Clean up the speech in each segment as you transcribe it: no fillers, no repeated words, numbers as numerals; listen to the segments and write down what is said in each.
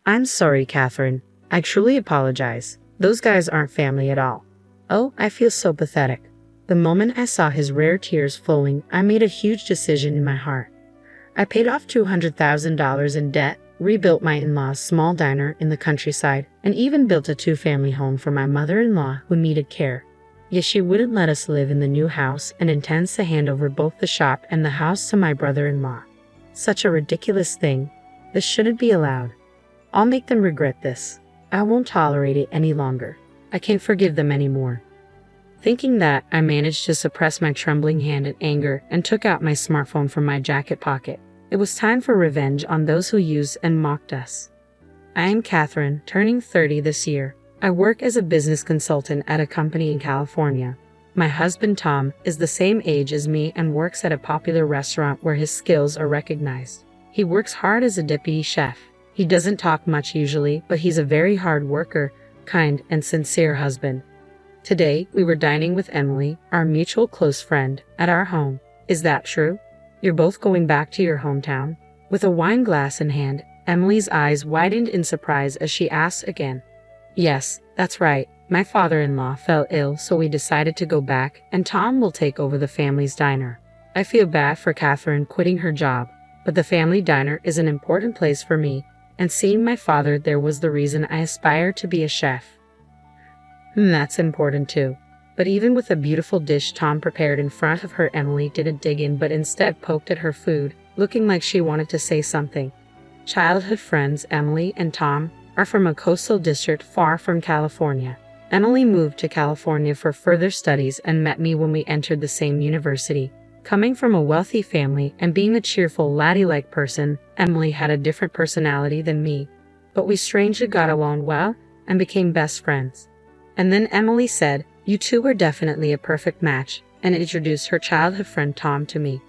I'm sorry, Catherine. I truly apologize. Those guys aren't family at all. Oh, I feel so pathetic. The moment I saw his rare tears flowing, I made a huge decision in my heart. I paid off $200,000 in debt, rebuilt my in-laws' small diner in the countryside, and even built a two-family home for my mother-in-law who needed care. Yet she wouldn't let us live in the new house and intends to hand over both the shop and the house to my brother-in-law. Such a ridiculous thing. This shouldn't be allowed. I'll make them regret this. I won't tolerate it any longer. I can't forgive them anymore. Thinking that, I managed to suppress my trembling hand in anger and took out my smartphone from my jacket pocket. It was time for revenge on those who used and mocked us. I am Catherine, turning 30 this year. I work as a business consultant at a company in California. My husband Tom is the same age as me and works at a popular restaurant where his skills are recognized. He works hard as a deputy chef. He doesn't talk much usually, but he's a very hard worker, kind, and sincere husband. Today, we were dining with Emily, our mutual close friend, at our home. Is that true? You're both going back to your hometown? With a wine glass in hand, Emily's eyes widened in surprise as she asked again. Yes, that's right. My father-in-law fell ill, so we decided to go back, and Tom will take over the family's diner. I feel bad for Catherine quitting her job, but the family diner is an important place for me, and seeing my father there was the reason I aspired to be a chef. That's important too. But even with a beautiful dish Tom prepared in front of her, Emily didn't dig in but instead poked at her food, looking like she wanted to say something. Childhood friends Emily and Tom are from a coastal district far from California. Emily moved to California for further studies and met me when we entered the same university. Coming from a wealthy family and being a cheerful, laddie-like person, Emily had a different personality than me. But we strangely got along well and became best friends. And then Emily said, "You two are definitely a perfect match," and introduced her childhood friend Tom to me.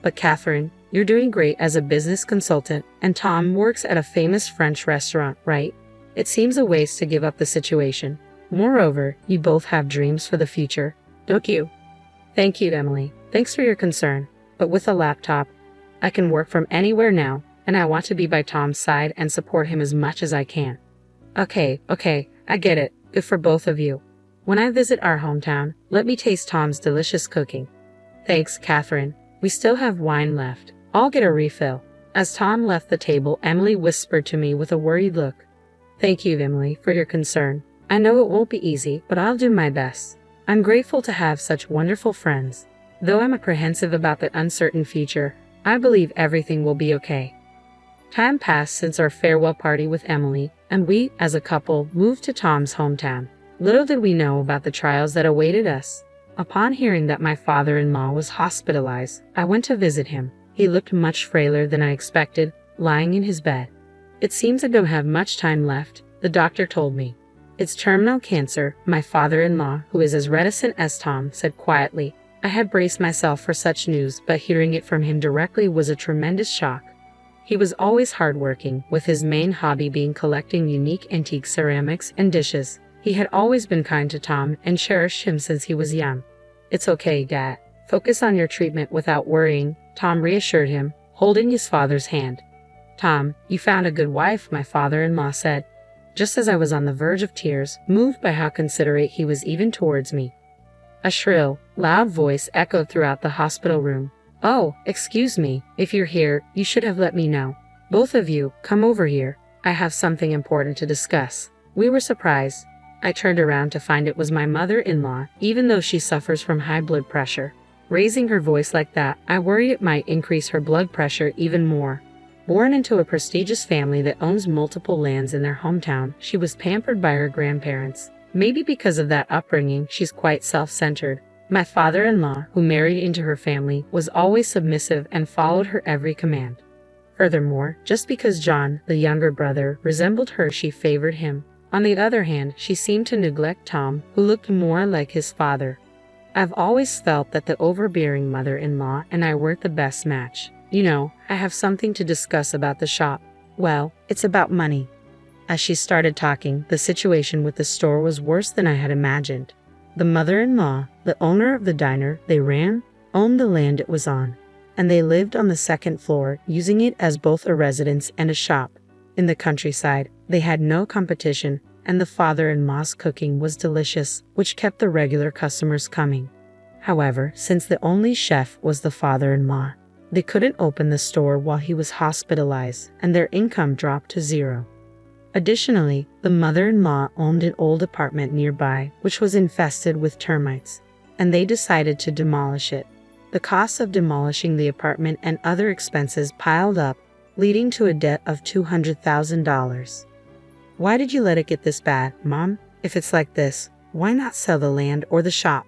But Catherine, you're doing great as a business consultant, and Tom works at a famous French restaurant, right? It seems a waste to give up the situation. Moreover, you both have dreams for the future, don't you? Thank you, Emily. Thanks for your concern. But with a laptop, I can work from anywhere now, and I want to be by Tom's side and support him as much as I can. Okay, I get it. Good for both of you. When I visit our hometown, let me taste Tom's delicious cooking. Thanks, Catherine. We still have wine left. I'll get a refill. As Tom left the table, Emily whispered to me with a worried look. Thank you, Emily, for your concern. I know it won't be easy, but I'll do my best. I'm grateful to have such wonderful friends. Though I'm apprehensive about the uncertain future, I believe everything will be okay. Time passed since our farewell party with Emily, and we, as a couple, moved to Tom's hometown. Little did we know about the trials that awaited us. Upon hearing that my father-in-law was hospitalized, I went to visit him. He looked much frailer than I expected, lying in his bed. It seems I don't have much time left, the doctor told me. It's terminal cancer, my father-in-law, who is as reticent as Tom, said quietly. I had braced myself for such news, but hearing it from him directly was a tremendous shock. He was always hardworking, with his main hobby being collecting unique antique ceramics and dishes. He had always been kind to Tom and cherished him since he was young. It's okay, Dad. Focus on your treatment without worrying, Tom reassured him, holding his father's hand. Tom, you found a good wife, my father-in-law said, just as I was on the verge of tears, moved by how considerate he was even towards me. A shrill, loud voice echoed throughout the hospital room. Oh, excuse me. If you're here, you should have let me know. Both of you, come over here. I have something important to discuss. We were surprised. I turned around to find it was my mother-in-law, even though she suffers from high blood pressure. Raising her voice like that, I worried it might increase her blood pressure even more. Born into a prestigious family that owns multiple lands in their hometown, she was pampered by her grandparents. Maybe because of that upbringing, she's quite self-centered. My father-in-law, who married into her family, was always submissive and followed her every command. Furthermore, just because John, the younger brother, resembled her, she favored him. On the other hand, she seemed to neglect Tom, who looked more like his father. I've always felt that the overbearing mother-in-law and I weren't the best match. You know, I have something to discuss about the shop. Well, it's about money. As she started talking, the situation with the store was worse than I had imagined. The mother-in-law, the owner of the diner they ran, owned the land it was on, and they lived on the second floor, using it as both a residence and a shop. In the countryside, they had no competition, and the father-in-law's cooking was delicious, which kept the regular customers coming. However, since the only chef was the father-in-law, they couldn't open the store while he was hospitalized, and their income dropped to zero. Additionally, the mother-in-law owned an old apartment nearby, which was infested with termites, and they decided to demolish it. The cost of demolishing the apartment and other expenses piled up, leading to a debt of $200,000. Why did you let it get this bad, Mom? If it's like this, why not sell the land or the shop?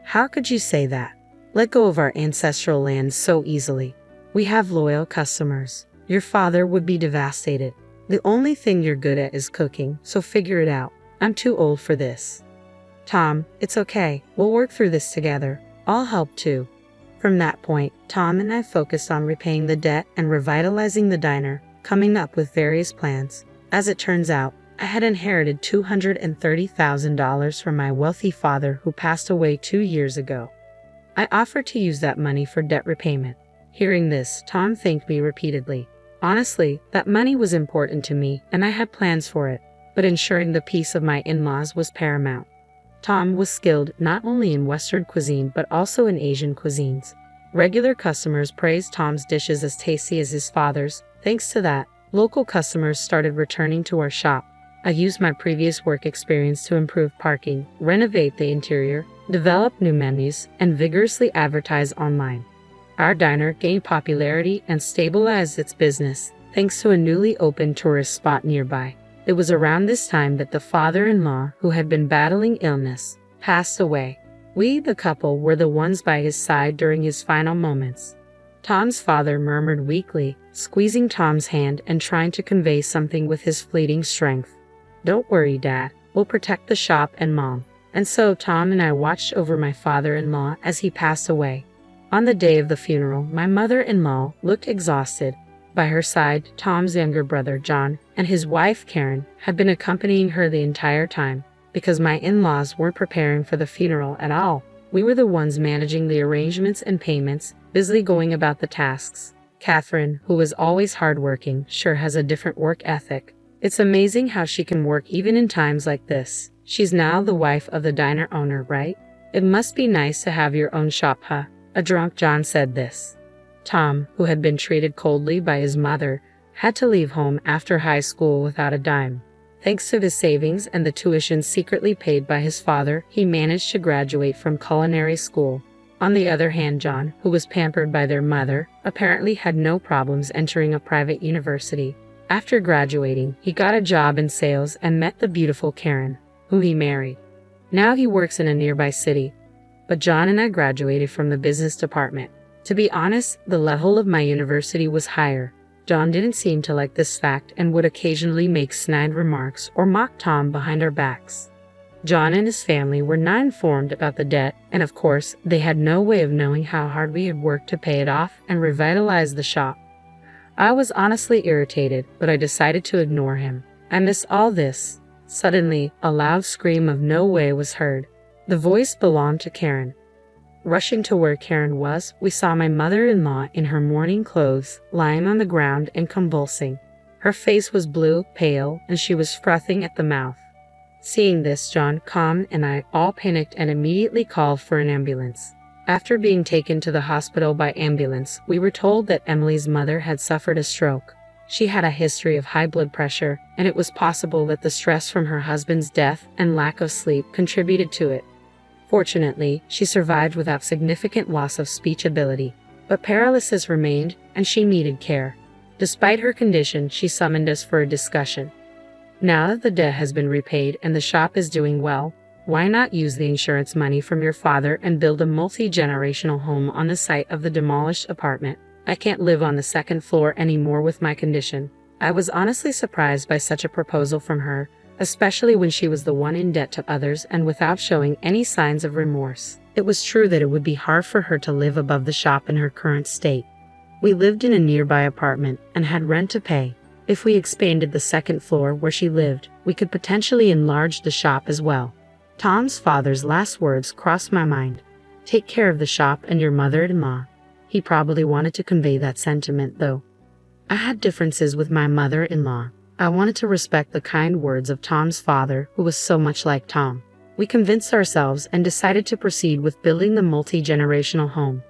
How could you say that? Let go of our ancestral land so easily. We have loyal customers. Your father would be devastated. The only thing you're good at is cooking, so figure it out. I'm too old for this. Tom, it's okay. We'll work through this together. I'll help too. From that point, Tom and I focused on repaying the debt and revitalizing the diner, coming up with various plans. As it turns out, I had inherited $230,000 from my wealthy father who passed away 2 years ago. I offered to use that money for debt repayment. Hearing this, Tom thanked me repeatedly. Honestly, that money was important to me, and I had plans for it, but ensuring the peace of my in-laws was paramount. Tom was skilled not only in Western cuisine but also in Asian cuisines. Regular customers praised Tom's dishes as tasty as his father's. Thanks to that, local customers started returning to our shop. I used my previous work experience to improve parking, renovate the interior, develop new menus, and vigorously advertise online. Our diner gained popularity and stabilized its business, thanks to a newly opened tourist spot nearby. It was around this time that the father-in-law, who had been battling illness, passed away. We, the couple, were the ones by his side during his final moments. Tom's father murmured weakly, squeezing Tom's hand and trying to convey something with his fleeting strength. "Don't worry, Dad. We'll protect the shop and Mom." And so Tom and I watched over my father-in-law as he passed away. On the day of the funeral, my mother-in-law looked exhausted. By her side, Tom's younger brother, John, and his wife, Karen, had been accompanying her the entire time. Because my in-laws weren't preparing for the funeral at all, we were the ones managing the arrangements and payments, busily going about the tasks. Catherine, who was always hardworking, sure has a different work ethic. It's amazing how she can work even in times like this. She's now the wife of the diner owner, right? It must be nice to have your own shop, huh? A drunk John said this. Tom, who had been treated coldly by his mother, had to leave home after high school without a dime. Thanks to his savings and the tuition secretly paid by his father, he managed to graduate from culinary school. On the other hand, John, who was pampered by their mother, apparently had no problems entering a private university. After graduating, he got a job in sales and met the beautiful Karen, who he married. Now he works in a nearby city. But John and I graduated from the business department. To be honest, the level of my university was higher. John didn't seem to like this fact and would occasionally make snide remarks or mock Tom behind our backs. John and his family were not informed about the debt, and of course, they had no way of knowing how hard we had worked to pay it off and revitalize the shop. I was honestly irritated, but I decided to ignore him. I missed all this. Suddenly, a loud scream of "No way" was heard. The voice belonged to Karen. Rushing to where Karen was, we saw my mother-in-law in her mourning clothes, lying on the ground and convulsing. Her face was blue, pale, and she was frothing at the mouth. Seeing this, John, Calm, and I all panicked and immediately called for an ambulance. After being taken to the hospital by ambulance, we were told that Emily's mother had suffered a stroke. She had a history of high blood pressure, and it was possible that the stress from her husband's death and lack of sleep contributed to it. Fortunately, she survived without significant loss of speech ability, but paralysis remained, and she needed care. Despite her condition, she summoned us for a discussion. Now that the debt has been repaid and the shop is doing well, why not use the insurance money from your father and build a multi-generational home on the site of the demolished apartment? I can't live on the second floor anymore with my condition. I was honestly surprised by such a proposal from her, especially when she was the one in debt to others and without showing any signs of remorse. It was true that it would be hard for her to live above the shop in her current state. We lived in a nearby apartment and had rent to pay. If we expanded the second floor where she lived, we could potentially enlarge the shop as well. Tom's father's last words crossed my mind. Take care of the shop and your mother-in-law. He probably wanted to convey that sentiment, though. I had differences with my mother-in-law. I wanted to respect the kind words of Tom's father, who was so much like Tom. We convinced ourselves and decided to proceed with building the multi-generational home.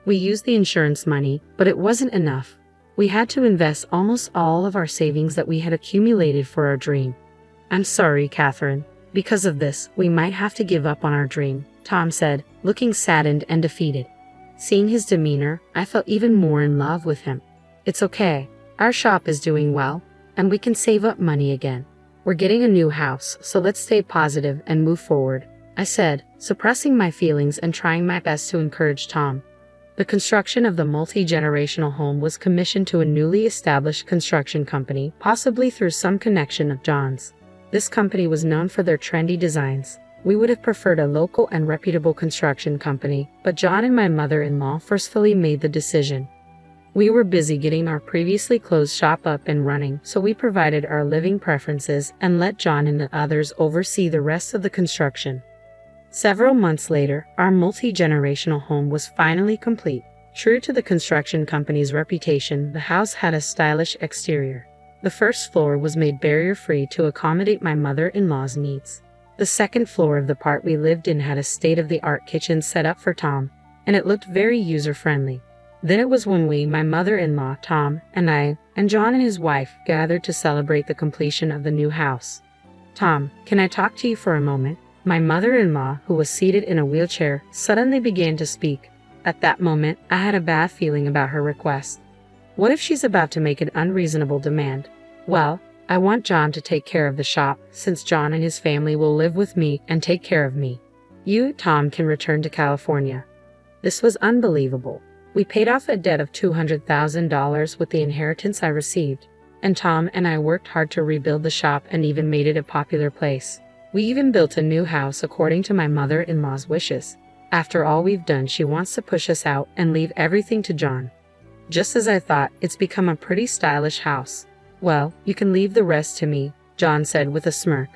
We used the insurance money, but it wasn't enough. We had to invest almost all of our savings that we had accumulated for our dream. I'm sorry, Catherine. Because of this, we might have to give up on our dream, Tom said, looking saddened and defeated. Seeing his demeanor, I felt even more in love with him. It's okay. Our shop is doing well, and we can save up money again. We're getting a new house, so let's stay positive and move forward, I said, suppressing my feelings and trying my best to encourage Tom. The construction of the multi-generational home was commissioned to a newly established construction company, possibly through some connection of John's. This company was known for their trendy designs. We would have preferred a local and reputable construction company, but John and my mother-in-law forcefully made the decision. We were busy getting our previously closed shop up and running, so we provided our living preferences and let John and the others oversee the rest of the construction. Several months later, our multi-generational home was finally complete. True to the construction company's reputation, the house had a stylish exterior. The first floor was made barrier-free to accommodate my mother-in-law's needs. The second floor of the part we lived in had a state-of-the-art kitchen set up for Tom, and it looked very user-friendly. Then it was when we, my mother-in-law, Tom, and I, and John and his wife, gathered to celebrate the completion of the new house. Tom, can I talk to you for a moment? My mother-in-law, who was seated in a wheelchair, suddenly began to speak. At that moment, I had a bad feeling about her request. What if she's about to make an unreasonable demand? Well, I want John to take care of the shop, since John and his family will live with me and take care of me. You, Tom, can return to California. This was unbelievable. We paid off a debt of $200,000 with the inheritance I received, and Tom and I worked hard to rebuild the shop and even made it a popular place. We even built a new house according to my mother-in-law's wishes. After all we've done, she wants to push us out and leave everything to John. Just as I thought, it's become a pretty stylish house. Well, you can leave the rest to me, John said with a smirk.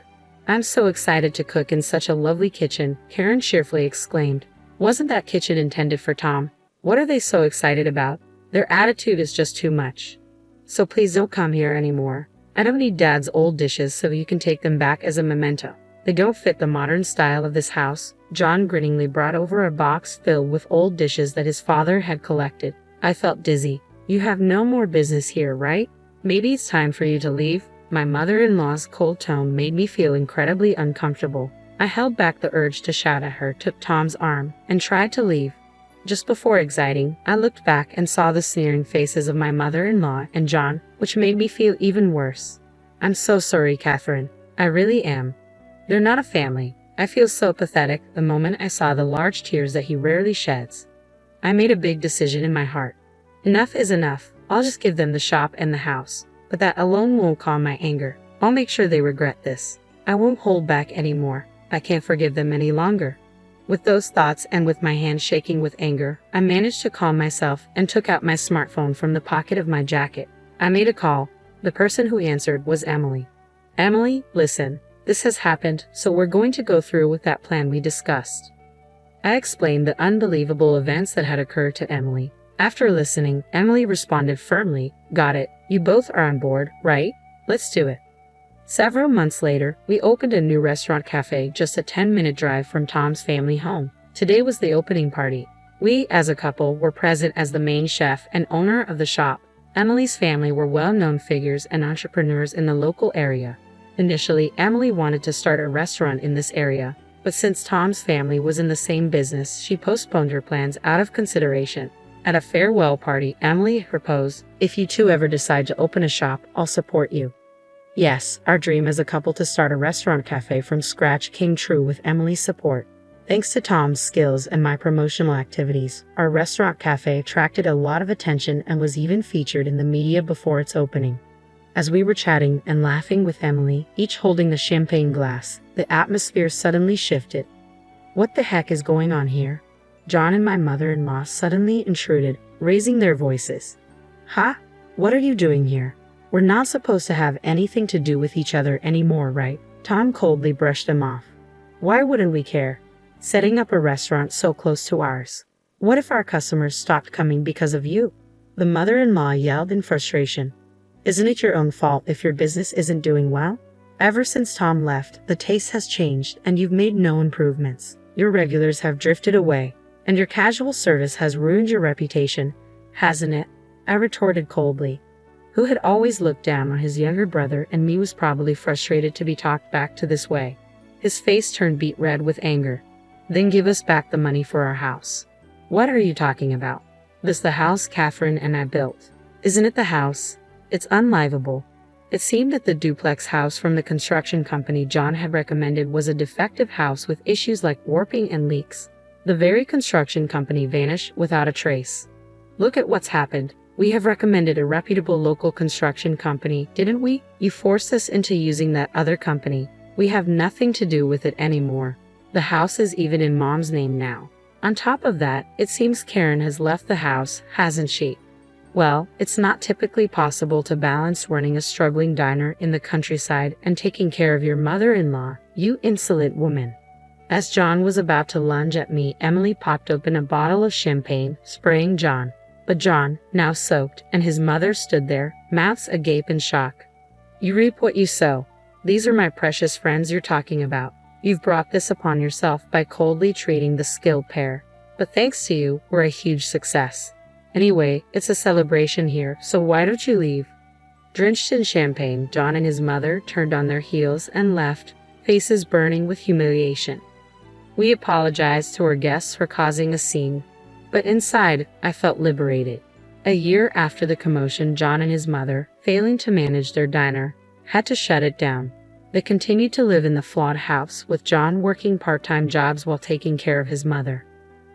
I'm so excited to cook in such a lovely kitchen, Karen cheerfully exclaimed. Wasn't that kitchen intended for Tom? What are they so excited about? Their attitude is just too much. So please don't come here anymore. I don't need Dad's old dishes, so you can take them back as a memento. They don't fit the modern style of this house. John grinningly brought over a box filled with old dishes that his father had collected. I felt dizzy. You have no more business here, right? Maybe it's time for you to leave. My mother-in-law's cold tone made me feel incredibly uncomfortable. I held back the urge to shout at her, took Tom's arm, and tried to leave. Just before exiting, I looked back and saw the sneering faces of my mother-in-law and John, which made me feel even worse. I'm so sorry, Catherine. I really am. They're not a family. I feel so pathetic the moment I saw the large tears that he rarely sheds. I made a big decision in my heart. Enough is enough. I'll just give them the shop and the house. But that alone won't calm my anger. I'll make sure they regret this. I won't hold back anymore. I can't forgive them any longer. With those thoughts and with my hand shaking with anger, I managed to calm myself and took out my smartphone from the pocket of my jacket. I made a call. The person who answered was Emily. Emily, listen. This has happened, so we're going to go through with that plan we discussed. I explained the unbelievable events that had occurred to Emily. After listening, Emily responded firmly, Got it. You both are on board, right? Let's do it. Several months later, we opened a new restaurant cafe just a 10-minute drive from Tom's family home. Today was the opening party. We, as a couple, were present as the main chef and owner of the shop. Emily's family were well-known figures and entrepreneurs in the local area. Initially, Emily wanted to start a restaurant in this area, but since Tom's family was in the same business, she postponed her plans out of consideration. At a farewell party, Emily proposed, If you two ever decide to open a shop, I'll support you. Yes, our dream as a couple to start a restaurant cafe from scratch came true with Emily's support. Thanks to Tom's skills and my promotional activities, our restaurant cafe attracted a lot of attention and was even featured in the media before its opening. As we were chatting and laughing with Emily, each holding the champagne glass, the atmosphere suddenly shifted. What the heck is going on here? John and my mother-in-law suddenly intruded, raising their voices. Huh? What are you doing here? We're not supposed to have anything to do with each other anymore, right? Tom coldly brushed them off. Why wouldn't we care? Setting up a restaurant so close to ours. What if our customers stopped coming because of you? The mother-in-law yelled in frustration. Isn't it your own fault if your business isn't doing well? Ever since Tom left, the taste has changed and you've made no improvements. Your regulars have drifted away, and your casual service has ruined your reputation, hasn't it? I retorted coldly. Who had always looked down on his younger brother and me was probably frustrated to be talked back to this way. His face turned beet red with anger. Then give us back the money for our house. What are you talking about? This the house Catherine and I built. Isn't it the house? It's unlivable. It seemed that the duplex house from the construction company John had recommended was a defective house with issues like warping and leaks. The very construction company vanished without a trace. Look at what's happened. We have recommended a reputable local construction company, didn't we? You forced us into using that other company. We have nothing to do with it anymore. The house is even in Mom's name now. On top of that, it seems Karen has left the house, hasn't she? Well, it's not typically possible to balance running a struggling diner in the countryside and taking care of your mother-in-law, you insolent woman. As John was about to lunge at me, Emily popped open a bottle of champagne, spraying John. But John, now soaked, and his mother stood there, mouths agape in shock. You reap what you sow. These are my precious friends you're talking about. You've brought this upon yourself by coldly treating the skilled pair. But thanks to you, we're a huge success. Anyway, it's a celebration here, so why don't you leave? Drenched in champagne, John and his mother turned on their heels and left, faces burning with humiliation. We apologized to our guests for causing a scene. But inside, I felt liberated. A year after the commotion, John and his mother, failing to manage their diner, had to shut it down. They continued to live in the flawed house, with John working part-time jobs while taking care of his mother.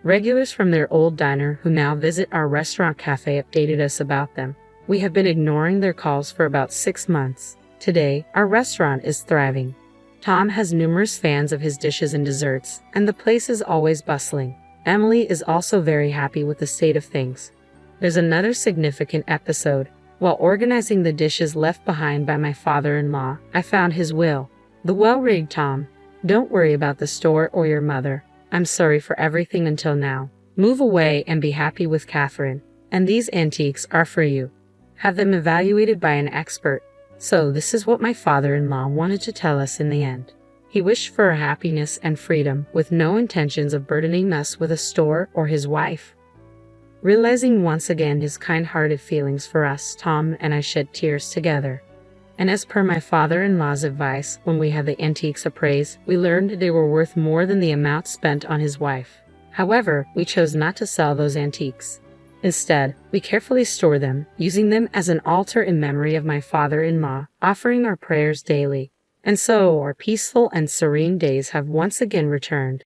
Regulars from their old diner who now visit our restaurant cafe updated us about them. We have been ignoring their calls for about 6 months. Today, our restaurant is thriving. Tom has numerous fans of his dishes and desserts, and the place is always bustling. Emily is also very happy with the state of things. There's another significant episode. While organizing the dishes left behind by my father-in-law, I found his will. The well-rigged Tom. Don't worry about the store or your mother. I'm sorry for everything until now. Move away and be happy with Catherine. And these antiques are for you. Have them evaluated by an expert. So this is what my father-in-law wanted to tell us in the end. He wished for our happiness and freedom, with no intentions of burdening us with a store or his wife. Realizing once again his kind-hearted feelings for us, Tom and I shed tears together. And as per my father-in-law's advice, when we had the antiques appraised, we learned they were worth more than the amount spent on his wife. However, we chose not to sell those antiques. Instead, we carefully store them, using them as an altar in memory of my father-in-law, offering our prayers daily. And so our peaceful and serene days have once again returned.